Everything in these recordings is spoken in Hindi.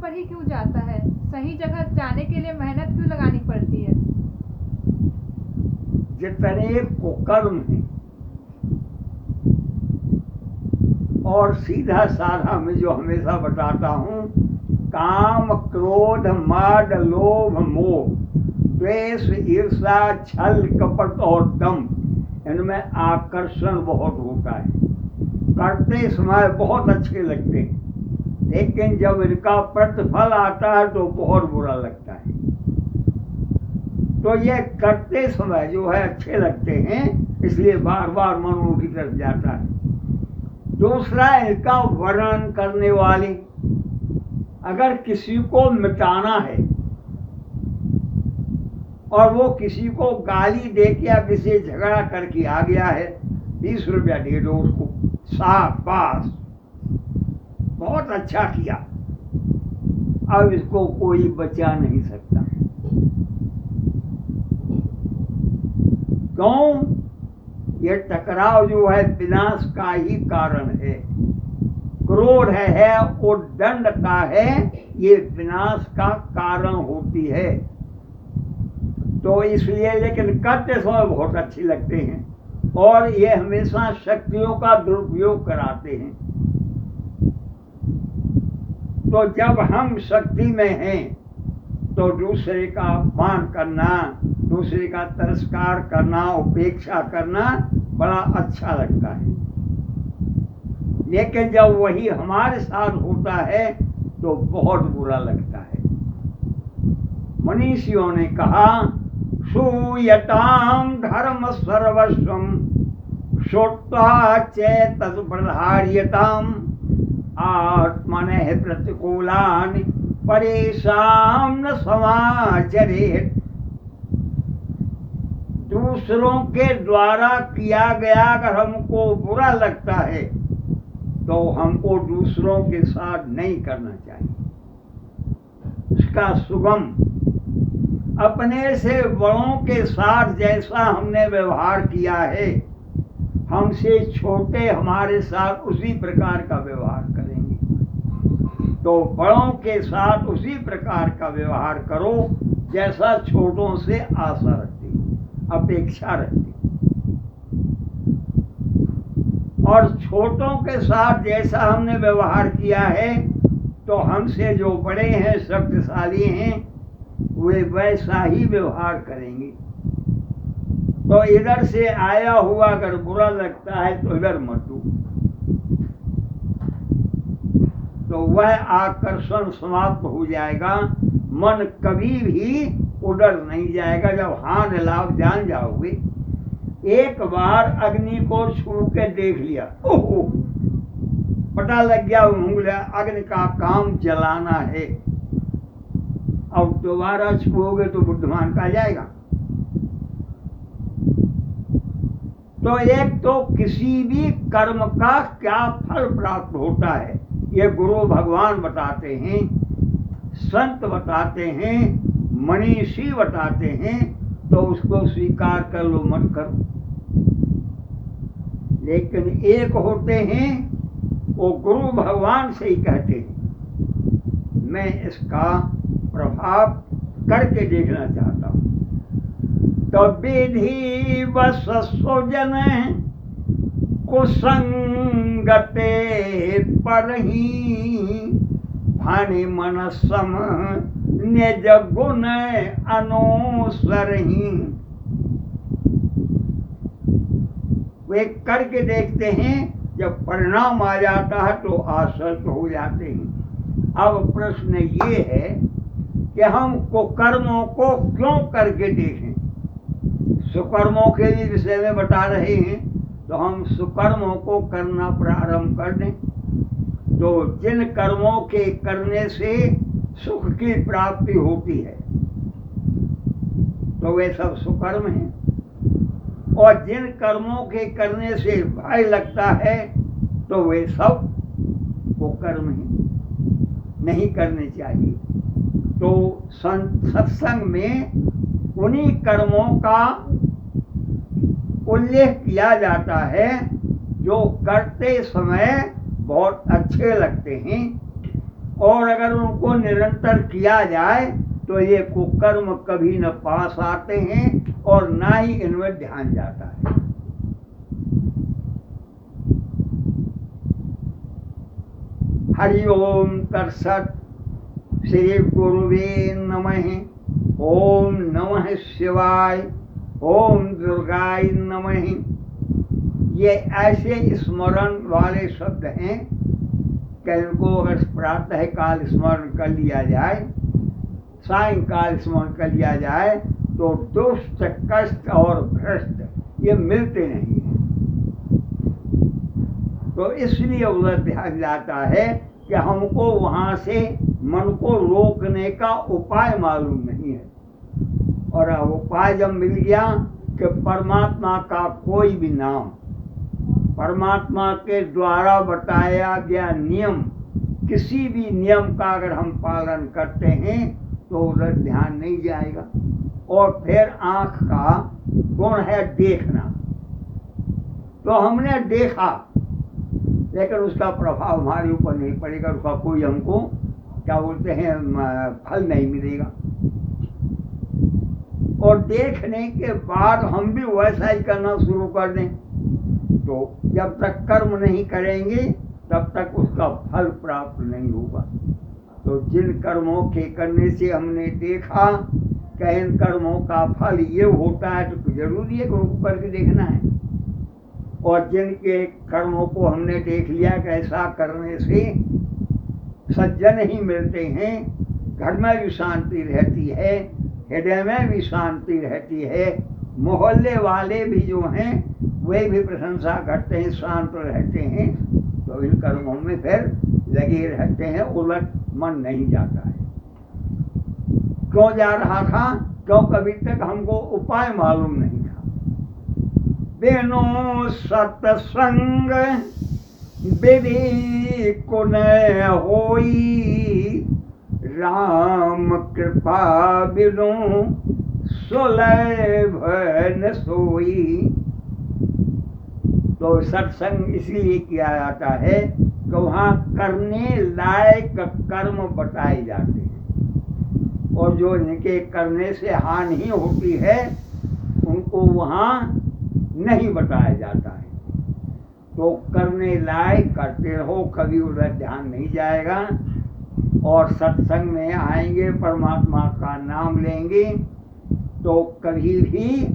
पर ही क्यों जाता है? सही जगह जाने के लिए मेहनत क्यों लगानी पड़ती है? जितने कुकर्म हैं और सीधा साधा मैं जो हमेशा बताता हूँ, काम, क्रोध, माद, लोभ, मोह, द्वेष, ईर्ष्या, छल, कपट और दम, इनमें आकर्षण बहुत होता है। करते समय बहुत अच्छे लगते हैं, लेकिन जब इनका प्रतिफल आता है तो बहुत बुरा लगता है। तो ये करते समय जो है अच्छे लगते हैं, इसलिए बार बार मन उनकी तरफ जाता है। दूसरा, इनका वर्णन करने वाले, अगर किसी को मिटाना है और वो किसी को गाली दे के या किसी झगड़ा करके आ गया है, 20 रुपया दे दो उसको, शाबाश, बहुत अच्छा किया, अब इसको कोई बचा नहीं सकता। क्यों? ये टकराव जो है विनाश का ही कारण है। क्रोध है वो दंड का है, ये विनाश का कारण होती है। तो इसलिए, लेकिन करते समय बहुत अच्छी लगते हैं और ये हमेशा शक्तियों का दुरुपयोग कराते हैं। तो जब हम शक्ति में हैं तो दूसरे का अपमान करना, दूसरे का तिरस्कार करना, उपेक्षा करना बड़ा अच्छा लगता है। लेकिन जब वही हमारे साथ होता है तो बहुत बुरा लगता है। मनीषियों ने कहा, सूयताम धर्म सर्वस्वम श्रुत्वा चेतस प्रधार्यताम आत्मनः प्रतिकूलानि परेशान न समाचरेत्। दूसरों के द्वारा किया गया अगर हमको बुरा लगता है तो हमको दूसरों के साथ नहीं करना चाहिए। इसका सुगम, अपने से बड़ों के साथ जैसा हमने व्यवहार किया है, हमसे छोटे हमारे साथ उसी प्रकार का व्यवहार करेंगे। तो बड़ों के साथ उसी प्रकार का व्यवहार करो जैसा छोटों से आशा रखते, अपेक्षा रखते। और छोटों के साथ जैसा हमने व्यवहार किया है तो हमसे जो बड़े हैं, शक्तिशाली हैं, वे वैसा ही व्यवहार करेंगे। तो इधर से आया हुआ अगर बुरा लगता है तो इधर मत दो, तो वह आकर्षण समाप्त हो जाएगा, मन कभी भी उधर नहीं जाएगा। जब हाथ लाभ जान जाओगे, एक बार अग्नि को छू के देख लिया, ओहो, पता लग गया उंगलियां अग्नि का काम जलाना है, अब दोबारा छुओगे तो बुद्धिमान का जाएगा। तो एक तो किसी भी कर्म का क्या फल प्राप्त होता है ये गुरु भगवान बताते हैं, संत बताते हैं, मनीषी बताते हैं, तो उसको स्वीकार कर लो, मत करो। लेकिन एक होते हैं, वो गुरु भगवान से ही कहते हैं, मैं इसका प्रभाव करके देखना चाहता हूँ। तो विधि बस सुजन कुसंगते पर ही भानि मन सम निज गुण अनुसर ही। वे करके देखते हैं, जब परिणाम आ जाता है तो आश्वस्त हो जाते हैं। अब प्रश्न ये है कि हम कुकर्मों को क्यों करके देखें। सुकर्मों के लिए विषय में बता रहे हैं, तो हम सुकर्मों को करना प्रारंभ कर दें। तो जिन कर्मों के करने से सुख की प्राप्ति होती है तो वे सब सुकर्म हैं, और जिन कर्मों के करने से भय लगता है तो वे सब कुकर्म हैं, नहीं करने चाहिए। तो सत्संग में उन्हीं कर्मों का उल्लेख किया जाता है जो करते समय बहुत अच्छे लगते हैं, और अगर उनको निरंतर किया जाए तो ये कुकर्म कभी न पास आते हैं और ना ही इनमें ध्यान जाता है। हरि ओम तत्सत। श्री गुरुवे नमः। ओम नमः शिवाय। ओम दुर्गाय नमः। ये ऐसे स्मरण वाले शब्द हैं कि इनको अगर प्रातः काल स्मरण कर लिया जाए, सायंकाल स्मरण कर लिया जाए तो दुष्ट, कष्ट और भ्रष्ट ये मिलते नहीं हैं। तो इसलिए उधर ध्यान जाता है कि हमको वहाँ से मन को रोकने का उपाय मालूम नहीं है। और उपाय जब मिल गया कि परमात्मा का कोई भी नाम, परमात्मा के द्वारा बताया गया नियम, किसी भी नियम का अगर हम पालन करते हैं तो उधर ध्यान नहीं जाएगा। और फिर आँख का गुण है देखना। तो हमने देखा लेकिन उसका प्रभाव हमारे ऊपर नहीं पड़ेगा, उसका कोई हमको क्या बोलते हैं फल नहीं मिलेगा। और देखने के बाद हम भी वैसा ही करना शुरू कर दें तो जब तक कर्म नहीं करेंगे तब तक उसका फल प्राप्त नहीं होगा। तो जिन कर्मों के करने से हमने देखा कि इन कर्मों का फल ये होता है तो जरूरी है कि उनको करके देखना है। और जिनके कर्मों को हमने देख लिया कि ऐसा करने से सज्जन ही मिलते हैं, घर में भी शांति रहती है, हृदय में भी शांति रहती है, मोहल्ले वाले भी जो हैं वे भी प्रशंसा करते हैं, शांत रहते हैं, तो इन कर्मों में फिर लगे रहते हैं, उलट मन नहीं जाता है। क्यों जा रहा था? क्यों कभी तक हमको उपाय मालूम नहीं था। बिनु सत्संग विधि को न होई, राम कृपा बिनु सुलभ न सोई। तो सत्संग इसलिए किया जाता है कि वहाँ करने लायक कर्म बताए जाते हैं और जो इनके करने से हानि होती है उनको वहाँ नहीं बताया जाता है। तो करने लायक करते रहो, कभी उधर ध्यान नहीं जाएगा। और सत्संग में आएंगे, परमात्मा का नाम लेंगे तो कभी भी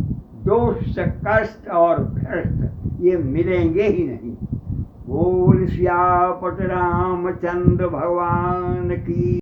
दोष, कष्ट और भ्रष्ट ये मिलेंगे ही नहीं। बोल सियापत रामचंद्र भगवान की।